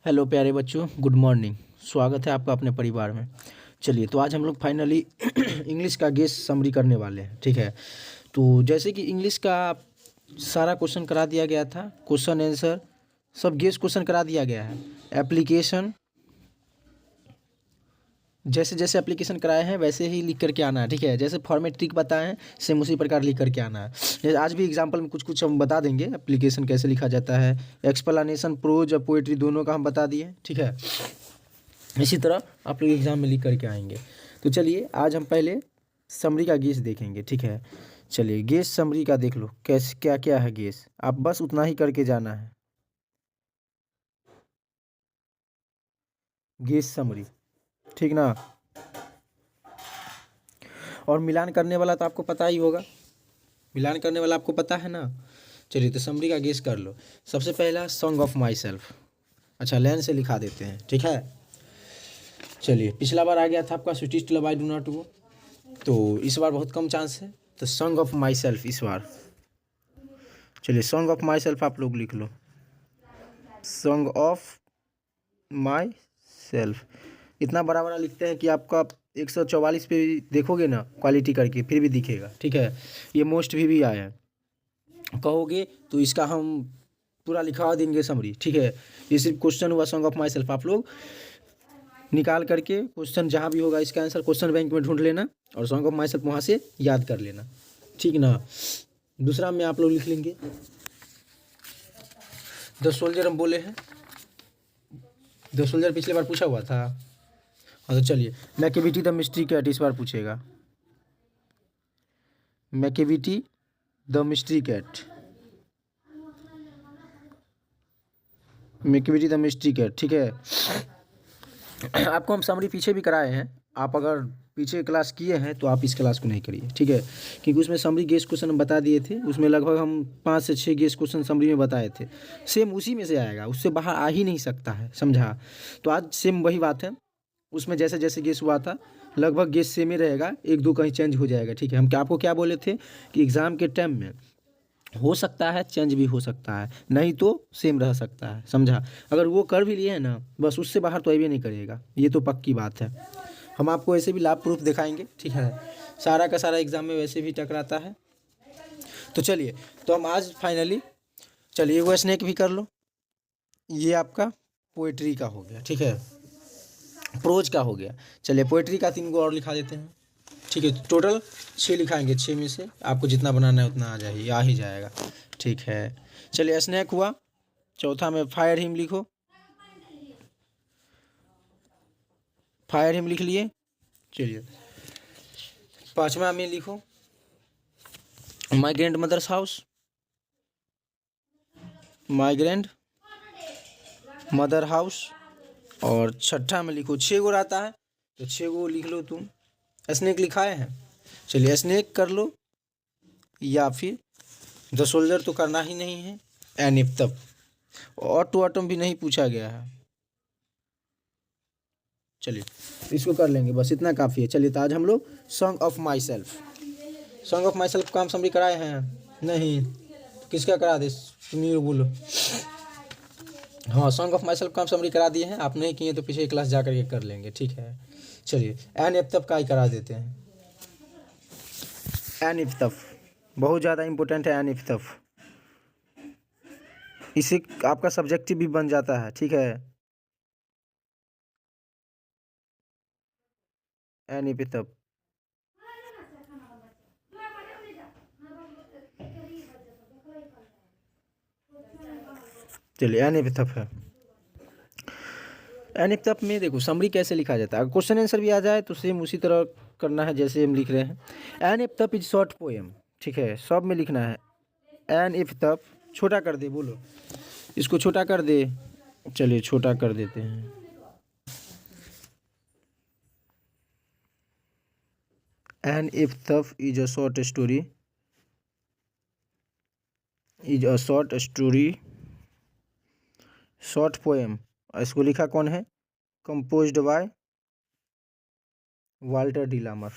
Hello प्यारे बच्चों, good morning. स्वागत है आपका अपने परिवार में। चलिए, तो आज हम लोग फाइनली इंग्लिश का गेस समरी करने वाले हैं। ठीक है, तो जैसे कि इंग्लिश का सारा क्वेश्चन करा दिया गया था, क्वेश्चन आंसर सब गेस क्वेश्चन करा दिया गया है। एप्लीकेशन जैसे जैसे एप्लीकेशन कराए हैं वैसे ही लिख करके आना है। ठीक है, जैसे फॉर्मेट ट्रिक बताए हैं सेम उसी प्रकार लिख करके आना है। जैसे आज भी एग्जांपल में कुछ कुछ हम बता देंगे एप्लीकेशन कैसे लिखा जाता है। एक्सप्लेनेशन प्रोज और पोएट्री दोनों का हम बता दिए। ठीक है, इसी तरह आप लोग एग्जाम में लिख करके आएंगे। तो चलिए, आज हम पहले समरी का गेस देखेंगे। ठीक है, चलिए गेस समरी का देख लो कैसे क्या क्या है गेस, आप बस उतना ही करके जाना है। गेस समरी, ठीक ना। और मिलान करने वाला तो आपको पता ही होगा, मिलान करने वाला आपको पता है ना। चलिए, तो समरी का गेस कर लो। सबसे पहला सॉन्ग ऑफ माई सेल्फ, अच्छा लाइन से लिखा देते हैं। ठीक है, चलिए पिछला बार आ गया था आपका sweetest love I do not वो, तो इस बार बहुत कम चांस है। तो सॉन्ग ऑफ माई सेल्फ इस बार, चलिए सॉन्ग ऑफ माई सेल्फ आप लोग लिख लो। सॉन्ग ऑफ माई सेल्फ इतना बड़ा बड़ा लिखते हैं कि आपका 144 पे भी देखोगे ना क्वालिटी करके फिर भी दिखेगा। ठीक है, ये मोस्ट भी आया है, कहोगे तो इसका हम पूरा लिखवा देंगे समरी। ठीक है, ये सिर्फ क्वेश्चन हुआ सॉन्ग ऑफ माई सेल्फ, आप लोग निकाल करके क्वेश्चन जहाँ भी होगा इसका आंसर क्वेश्चन बैंक में ढूंढ लेना और सॉन्ग ऑफ माई सेल्फ वहाँ से याद कर लेना। ठीक ना। दूसरा में आप लोग लिख लेंगे द सोल्जर, हम बोले हैं द सोल्जर पिछले बार पूछा हुआ था। हाँ, तो चलिए मैकेविटी द मिस्ट्री कैट इस बार पूछेगा। Macavity the mystery cat, Macavity the mystery cat. ठीक है, आपको हम समरी पीछे भी कराए हैं, आप अगर पीछे क्लास किए हैं तो आप इस क्लास को नहीं करिए। ठीक है, क्योंकि उसमें समरी गेस क्वेश्चन हम बता दिए थे, उसमें लगभग हम 5 से 6 गेस क्वेश्चन समरी में बताए थे। सेम उसी में से आएगा, उससे बाहर आ ही नहीं सकता है, समझा। तो आज सेम वही बात है, उसमें जैसे जैसे गेस हुआ था लगभग गेस सेम ही रहेगा, एक दो कहीं चेंज हो जाएगा। ठीक है, हम क्या आपको क्या बोले थे कि एग्ज़ाम के टाइम में हो सकता है चेंज भी हो सकता है, नहीं तो सेम रह सकता है, समझा। अगर वो कर भी लिए हैं ना, बस उससे बाहर तो अभी नहीं करेगा, ये तो पक्की बात है। हम आपको ऐसे भी लाभ प्रूफ दिखाएंगे। ठीक है, सारा का सारा एग्जाम में वैसे भी टकराता है। तो चलिए, तो हम आज फाइनली, चलिए वो स्नैक भी कर लो। ये आपका पोएट्री का हो गया। ठीक है, प्रोज का हो गया। चलिए पोएट्री का 3 गो और लिखा देते हैं। ठीक है, टोटल 6 लिखाएंगे, 6 में से आपको जितना बनाना है उतना आ ही जाएगा। ठीक है, चलिए स्नैक हुआ। चौथा में फायर हिम लिखो, फायर हिम लिख लिए। चलिए पांचवा में लिखो my grandmother's house, my grandmother house. और छठा में लिखो, 6 गो रहता है तो 6 गो लिख लो तुम। स्नैक लिखाए हैं, चलिए स्नैक कर लो, या फिर द सोल्जर तो करना ही नहीं है, एन इफ तब और टू आटम भी नहीं पूछा गया है। चलिए इसको कर लेंगे, बस इतना काफ़ी है। चलिए, तो आज हम लोग song of my self, song of my self का हम समरी कराए हैं नहीं, तो किसका करा दे, तुम ही बोलो। हाँ, सॉन्ग ऑफ माई सेल्फ का हम समरी करा दिए हैं, आप नहीं किए तो पीछे क्लास जा करके कर लेंगे। ठीक है, चलिए एन इफ तब का ही करा देते हैं। एन इफ तब बहुत ज़्यादा इंपॉर्टेंट है, एन इफ तब इसी आपका सब्जेक्टिव भी बन जाता है। ठीक है, एन इफ तब, चलिए एन इफ तब है। एन इफ तब में देखो समरी कैसे लिखा जाता है, अगर क्वेश्चन आंसर भी आ जाए तो सेम उसी तरह करना है जैसे हम लिख रहे हैं। An epitaph is short poem. ठीक है, सब में लिखना है। एन इफ तब छोटा कर दे, बोलो इसको छोटा कर दे। चलिए छोटा कर देते हैं। An epitaph is a short story, is a short story, short poem. इसको लिखा कौन है, composed by Walter de la Mare,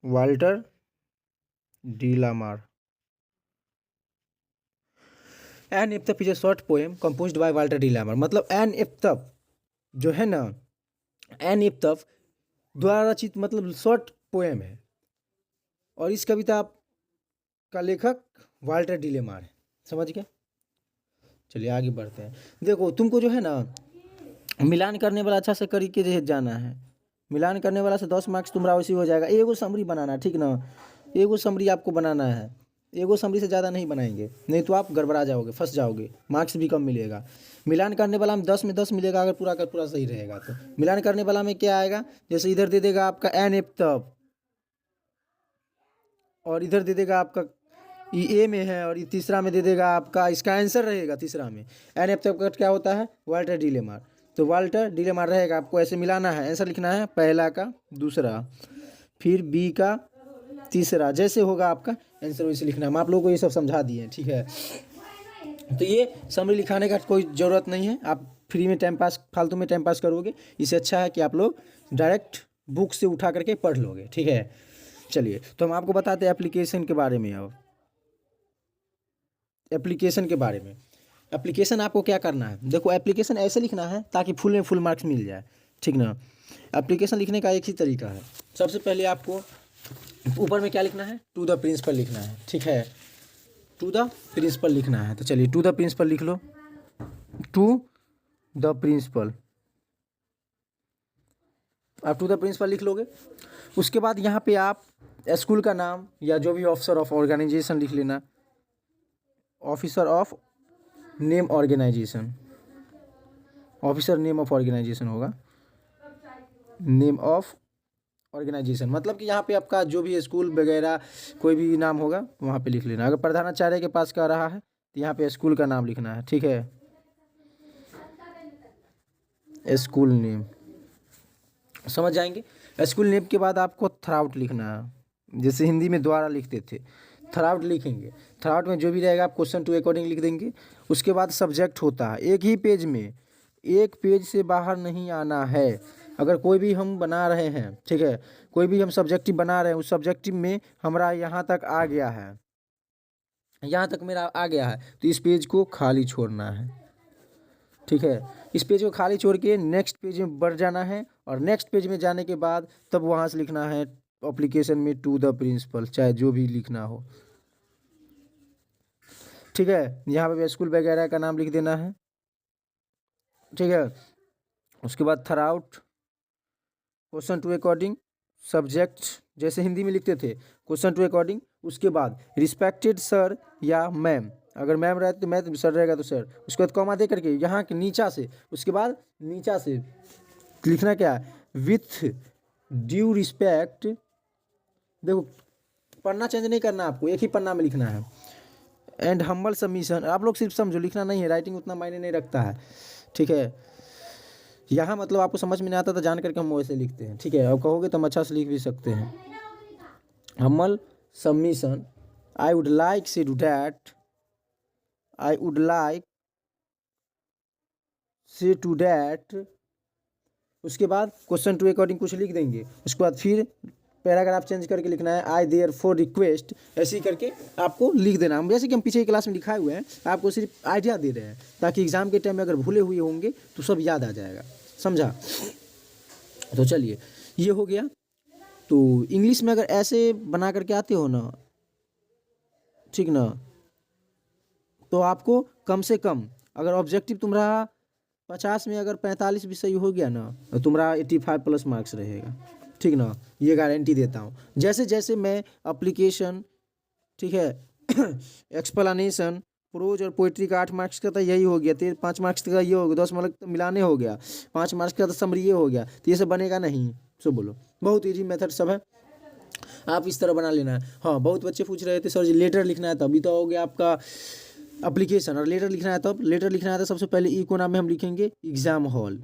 Walter de la Mare. An epitaph is a short poem composed by Walter de la Mare. मतलब an epitaph जो है ना, N एफ्तफ द्वारा रचित मतलब शॉर्ट पोएम है, और इस कविता का लेखक वाल्टर डी लैमर है। समझ गए? चलिए आगे बढ़ते हैं। देखो तुमको जो है ना मिलान करने वाला अच्छा से करके जो है जाना है। मिलान करने वाला से 10 मार्क्स तुम्हारा वैसे हो जाएगा। एगो समरी बनाना, ठीक ना, एगो समरी आपको बनाना है। एगो समरी से ज़्यादा नहीं बनाएंगे, नहीं तो आप गड़बड़ा जाओगे, फंस जाओगे, मार्क्स भी कम मिलेगा। मिलान करने वाला में 10 में 10 मिलेगा अगर पूरा का पूरा सही रहेगा तो। मिलान करने वाला में क्या आएगा, जैसे इधर दे देगा आपका एन एफ्तफ, और इधर दे देगा आपका ये ए में है, और ये तीसरा में दे देगा आपका, इसका आंसर रहेगा तीसरा में एन एफ्तफ का क्या होता है, वाल्टर डी लैमर। तो वाल्टर डी लैमर रहेगा, आपको ऐसे मिलाना है, आंसर लिखना है पहला का दूसरा, फिर बी का तीसरा, जैसे होगा आपका आंसर वैसे लिखना है। हम आप लोगों को ये सब समझा दिए, ठीक है। तो ये समरी लिखाने का कोई ज़रूरत नहीं है, आप फ्री में टाइम पास, फालतू में टाइम पास करोगे, इससे अच्छा है कि आप लोग डायरेक्ट बुक से उठा करके पढ़ लोगे, ठीक है। चलिए तो हम आपको बताते हैं एप्लीकेशन के बारे में। अब एप्लीकेशन के बारे में, एप्लीकेशन आपको क्या करना है, देखो एप्लीकेशन ऐसे लिखना है ताकि फुल में फुल मार्क्स मिल जाए, ठीक ना। एप्लीकेशन लिखने का एक ही तरीका है। सबसे पहले आपको ऊपर में क्या लिखना है, टू द प्रिंसिपल लिखना है, ठीक है, टू द प्रिंसिपल लिखना है। तो चलिए टू द प्रिंसिपल लिख लो, टू द प्रिंसिपल, आप टू द प्रिंसिपल लिख लोगे। उसके बाद यहाँ पे आप स्कूल का नाम या जो भी ऑफिसर ऑफ ऑर्गेनाइजेशन लिख लेना, officer of name organisation, officer name of organisation होगा, नेम ऑफ ऑर्गेनाइजेशन, मतलब कि यहाँ पे आपका जो भी स्कूल वगैरह कोई भी नाम होगा वहाँ पे लिख लेना। अगर प्रधानाचार्य के पास का रहा है तो यहाँ पे स्कूल का नाम लिखना है, ठीक है, स्कूल नेम, समझ जाएंगे। स्कूल नेम के बाद आपको थ्राउट लिखना है, जैसे हिंदी में द्वारा लिखते थे, थ्राउट लिखेंगे। थ्राउट में जो भी रहेगा आप क्वेश्चन टू अकॉर्डिंग लिख देंगे। उसके बाद सब्जेक्ट होता है, एक ही पेज में, एक पेज से बाहर नहीं आना है। अगर कोई भी हम बना रहे हैं, ठीक है, कोई भी हम सब्जेक्टिव बना रहे हैं, उस सब्जेक्टिव में हमारा यहाँ तक आ गया है, यहाँ तक मेरा आ गया है, तो इस पेज को खाली छोड़ना है, ठीक है। इस पेज को खाली छोड़ के नेक्स्ट पेज में बढ़ जाना है, और नेक्स्ट पेज में जाने के बाद तब वहाँ से लिखना है एप्लीकेशन में टू द प्रिंसिपल, चाहे जो भी लिखना हो, ठीक है। यहाँ पे स्कूल वगैरह का नाम लिख देना है, ठीक है। उसके बाद throughout, question to according, subject जैसे हिंदी में लिखते थे, क्वेश्चन टू अकॉर्डिंग। उसके बाद रिस्पेक्टेड सर या मैम, अगर मैम रहे तो मैम, सर रहेगा तो सर। उसके बाद कॉमा दे करके यहाँ के नीचा से, उसके बाद नीचा से लिखना क्या है, विथ ड्यू रिस्पेक्ट। देखो पन्ना चेंज नहीं करना आपको, एक ही पन्ना में लिखना है। एंड हम्बल सबमिशन, आप लोग सिर्फ समझो, लिखना नहीं है, राइटिंग उतना मायने नहीं रखता है, ठीक है। यहाँ मतलब आपको समझ में नहीं आता तो जान करके हम वैसे लिखते हैं, ठीक है। और कहोगे तो हम अच्छा से लिख भी सकते हैं। Humble submission, I would like say do that, I would like say to that. उसके बाद क्वेश्चन टू अकॉर्डिंग कुछ लिख देंगे। उसके बाद फिर पैराग्राफ चेंज करके लिखना है, आई देयर फॉर रिक्वेस्ट, ऐसे ही करके आपको लिख देना। हम जैसे कि हम पीछे की क्लास में लिखाए हुए हैं, आपको सिर्फ आइडिया दे रहे हैं ताकि एग्जाम के टाइम में अगर भूले हुए होंगे तो सब याद आ जाएगा, समझा। तो चलिए ये हो गया। तो इंग्लिश में अगर ऐसे बना करके आते हो ना, ठीक ना, तो आपको कम से कम अगर ऑब्जेक्टिव तुम्हारा 50 में अगर 45 भी सही हो गया ना तो तुम्हारा 85 प्लस मार्क्स रहेगा, ठीक ना, ये गारंटी देता हूँ। जैसे जैसे मैं एप्लीकेशन, ठीक है, एक्सप्लेनेशन, प्रोज और पोइट्री का 8 मार्क्स का तो यही हो गया, 5 मार्क्स का ये हो गया, 10 मार्क्स तो मिलाने हो गया, 5 मार्क्स का तो समरी ये हो गया, तो ये सब बनेगा नहीं। सो बोलो, बहुत ईजी मेथड सब है, आप इस तरह बना लेना है। हाँ, बहुत बच्चे पूछ रहे थे सर जी लेटर लिखना है, तभी तो हो गया आपका एप्लीकेशन, और लेटर लिखना है तब, लेटर लिखना है तो सबसे पहले ई को नाम में हम लिखेंगे एग्ज़ाम हॉल,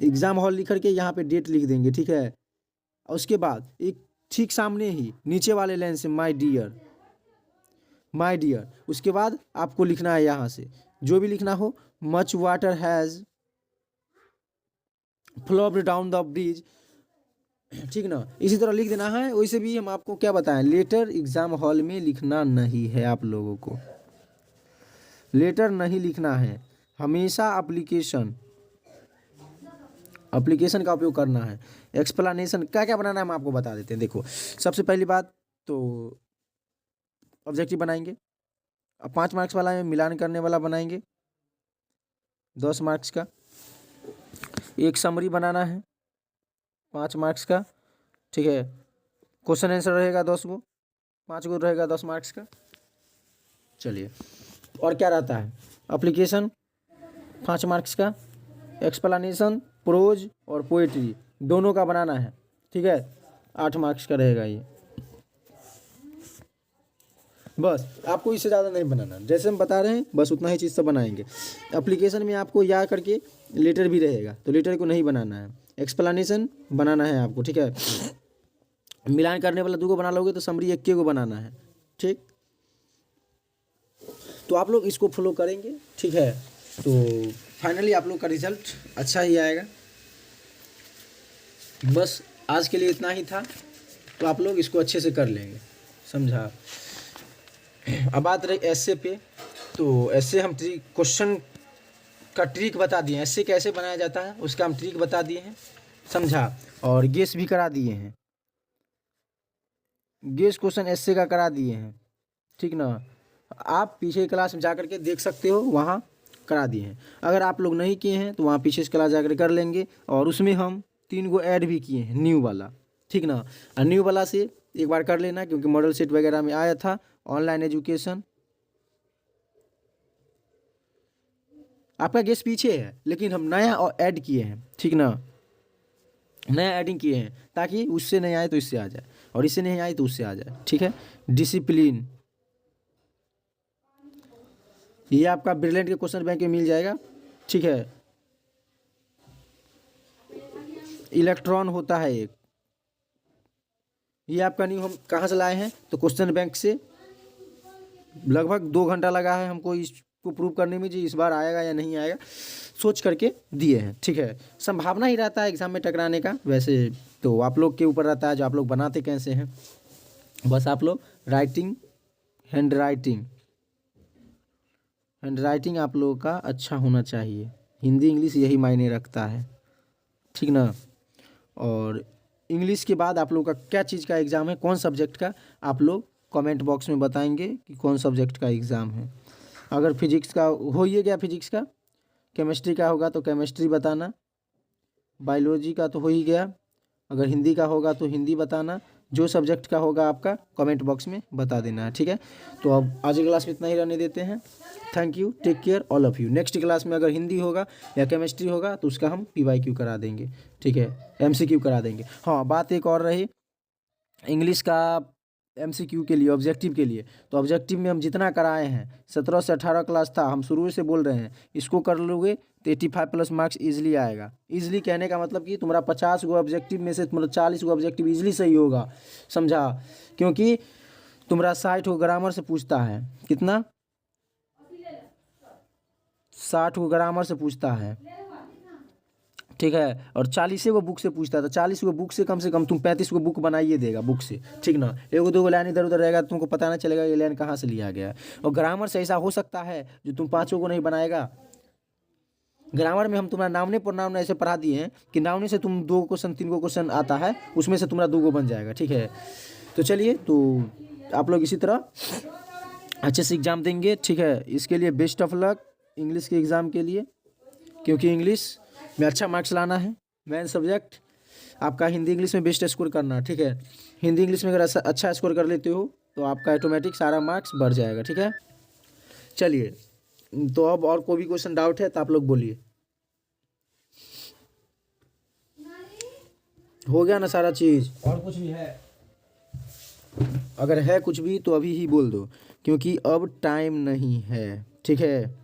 एग्ज़ाम हॉल लिख करके यहाँ पे डेट लिख देंगे, ठीक है। और उसके बाद एक ठीक सामने ही नीचे वाले लाइन से माय डियर, माय डियर। उसके बाद आपको लिखना है यहाँ से जो भी लिखना हो, much water has flowed down the bridge, ठीक ना, इसी तरह लिख देना है। वैसे भी हम आपको क्या बताएं, लेटर एग्ज़ाम हॉल में लिखना नहीं है आप लोगों को। लेटर नहीं लिखना है, हमेशा एप्लीकेशन का उपयोग करना है। एक्सप्लेनेशन क्या क्या बनाना है हम आपको बता देते हैं। देखो, सबसे पहली बात तो ऑब्जेक्टिव बनाएंगे। अब 5 मार्क्स वाला में मिलान करने वाला बनाएंगे 10 मार्क्स का। एक समरी बनाना है 5 मार्क्स का, ठीक है। क्वेश्चन आंसर रहेगा 10 गो, 5 गो रहेगा 10 मार्क्स का। चलिए, और क्या रहता है, एप्लीकेशन 5 मार्क्स का, एक्सप्लेनेशन, प्रोज और पोएट्री दोनों का बनाना है, ठीक है। 8 मार्क्स का रहेगा ये। बस आपको इससे ज़्यादा नहीं बनाना, जैसे हम बता रहे हैं बस उतना ही चीज़ सब बनाएंगे। एप्लीकेशन में आपको या करके लेटर भी रहेगा, तो लेटर को नहीं बनाना है। एक्सप्लेनेशन बनाना है आपको, ठीक है। मिलान करने वाला 2 गो बना लोगे तो समरी 1 को बनाना है, ठीक। तो आप लोग इसको फॉलो करेंगे, ठीक है। तो फाइनली आप लोग का रिजल्ट अच्छा ही आएगा। बस आज के लिए इतना ही था, तो आप लोग इसको अच्छे से कर लेंगे, समझा। अब बात रही ऐसे पे, तो ऐसे हम क्वेश्चन का ट्रिक बता दिए, ऐसे कैसे बनाया जाता है उसका हम ट्रिक बता दिए हैं, समझा। और गेस भी करा दिए हैं, गेस क्वेश्चन ऐसे का करा दिए हैं, ठीक ना। आप पीछे क्लास में जा कर के देख सकते हो, वहाँ करा दिए हैं। अगर आप लोग नहीं किए हैं तो वहाँ पीछे क्लास जाकर कर लेंगे। और उसमें हम 3 गो ऐड भी किए हैं न्यू वाला, ठीक ना। और न्यू वाला से एक बार कर लेना, क्योंकि मॉडल सेट वगैरह में आया था ऑनलाइन एजुकेशन। आपका गेस पीछे है, लेकिन हम नया और ऐड किए हैं, ठीक ना। नया एडिंग किए हैं ताकि उससे नहीं आए तो इससे आ जाए, और इससे नहीं आए तो उससे आ जाए, ठीक है। डिसिप्लिन, ये आपका ब्रिलियंट के क्वेश्चन बैंक में मिल जाएगा, ठीक है। इलेक्ट्रॉन होता है एक, ये आपका न्यू हम कहाँ से लाए हैं, तो क्वेश्चन बैंक से। लगभग 2 घंटा लगा है हमको इसको प्रूव करने में जी इस बार आएगा या नहीं आएगा, सोच करके दिए हैं, ठीक है। संभावना ही रहता है एग्जाम में टकराने का, वैसे तो आप लोग के ऊपर रहता है जो आप लोग बनाते कैसे हैं। बस आप लोग राइटिंग, हैंड राइटिंग आप लोगों का अच्छा होना चाहिए। हिंदी इंग्लिश यही मायने रखता है, ठीक ना। और इंग्लिश के बाद आप लोग का क्या चीज़ का एग्ज़ाम है, कौन सब्जेक्ट का, आप लोग कमेंट बॉक्स में बताएंगे कि कौन सब्जेक्ट का एग्ज़ाम है। अगर फिजिक्स का हो ही गया फिजिक्स का, केमिस्ट्री का होगा तो केमिस्ट्री बताना, बायोलॉजी का तो हो ही गया, अगर हिंदी का होगा तो हिंदी बताना। जो सब्जेक्ट का होगा आपका कमेंट बॉक्स में बता देना है, ठीक है। तो अब आज की क्लास में इतना ही रहने देते हैं। Thank you, take care all of you. Next class में अगर हिंदी होगा या केमिस्ट्री होगा तो उसका हम PYQ करा देंगे, ठीक है, MCQ करा देंगे। हाँ, बात एक और रही इंग्लिश का MCQ के लिए, ऑब्जेक्टिव के लिए, तो ऑब्जेक्टिव में हम जितना कराए हैं 17 से 18 क्लास था, हम शुरू से बोल रहे हैं इसको कर लोगे तो 85 प्लस मार्क्स ईजिली आएगा। ईजिली कहने का मतलब कि तुम्हारा 50 गो ऑब्जेक्टिव में से तुम्हारा 40 गो ऑब्जेक्टिव ईजिली सही होगा, समझा। क्योंकि तुम्हारा 60 गो ग्रामर से पूछता है, कितना, 60 गो ग्रामर से पूछता है, ठीक है। और 40 गो बुक से पूछता है, तो 40 गो बुक से कम तुम 35 गो बुक बनाइए देगा बुक से, ठीक ना। 1-2 लाइन इधर उधर रहेगा, तुमको पता ना चलेगा ये लाइन कहाँ से लिया गया है। और ग्रामर से ऐसा हो सकता है जो तुम 5 को नहीं बनाएगा। ग्रामर में हम तुम्हारा नामने प्रोनाउन ऐसे पढ़ा दिए हैं कि नामने से तुम 2 क्वेश्चन 3 गो क्वेश्चन आता है, उसमें से तुम्हारा 2 गो बन जाएगा, ठीक है। तो चलिए, तो आप लोग इसी तरह अच्छे से एग्ज़ाम देंगे, ठीक है। इसके लिए बेस्ट ऑफ लक इंग्लिश के एग्ज़ाम के लिए, क्योंकि इंग्लिश में अच्छा मार्क्स लाना है, मेन सब्जेक्ट आपका हिंदी इंग्लिश में बेस्ट स्कोर करना है, ठीक है। हिंदी इंग्लिश में अगर अच्छा स्कोर कर लेते हो तो आपका ऑटोमेटिक सारा मार्क्स बढ़ जाएगा, ठीक है। चलिए, तो अब और कोई भी क्वेश्चन डाउट है तो आप लोग बोलिए। हो गया ना सारा चीज़, और कुछ भी है? अगर है कुछ भी तो अभी ही बोल दो, क्योंकि अब टाइम नहीं है, ठीक है।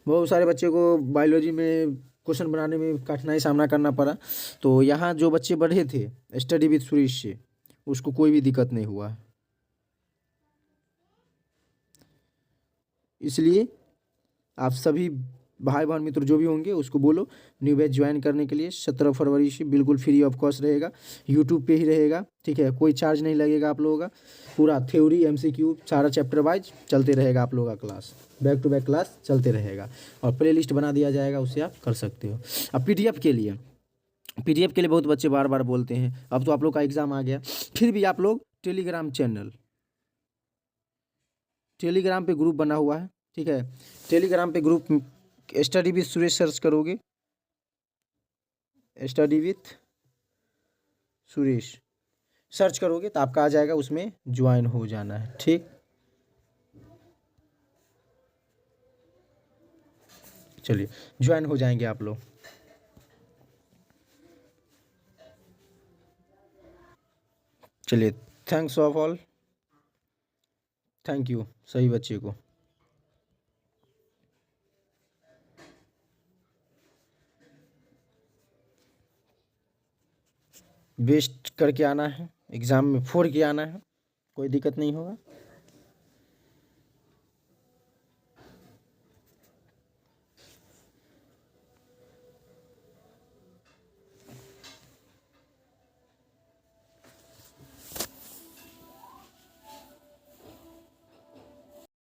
बहुत सारे बच्चे को बायोलॉजी में क्वेश्चन बनाने में कठिनाई सामना करना पड़ा, तो यहाँ जो बच्चे बढ़े थे स्टडी विद सुरेश से, उसको कोई भी दिक्कत नहीं हुआ। इसलिए आप सभी भाई बहन मित्र जो भी होंगे उसको बोलो न्यू बैच ज्वाइन करने के लिए। 17 फरवरी से बिल्कुल फ्री ऑफ कॉस्ट रहेगा, यूट्यूब पे ही रहेगा, ठीक है। कोई चार्ज नहीं लगेगा आप लोगों का। पूरा थ्योरी MCQ सारा चैप्टर वाइज चलते रहेगा आप लोगों का class, back to back class चलते रहेगा। और प्ले लिस्ट बना दिया जाएगा, उससे आप कर सकते हो। अब PDF के लिए, PDF के लिए बहुत बच्चे बार बार बोलते हैं, अब तो आप लोग का एग्ज़ाम आ गया, फिर भी आप लोग टेलीग्राम चैनल, टेलीग्राम पे ग्रुप बना हुआ है, ठीक है। टेलीग्राम पे group study with Suresh search करोगे, स्टडी विथ सुरेश सर्च करोगे तो आपका आ जाएगा, उसमें ज्वाइन हो जाना है, ठीक। चलिए ज्वाइन हो जाएंगे आप लोग। चलिए thanks of all, thank you सही बच्चे को। बेस्ट करके आना है, एग्ज़ाम में 4 के आना है, कोई दिक्कत नहीं होगा।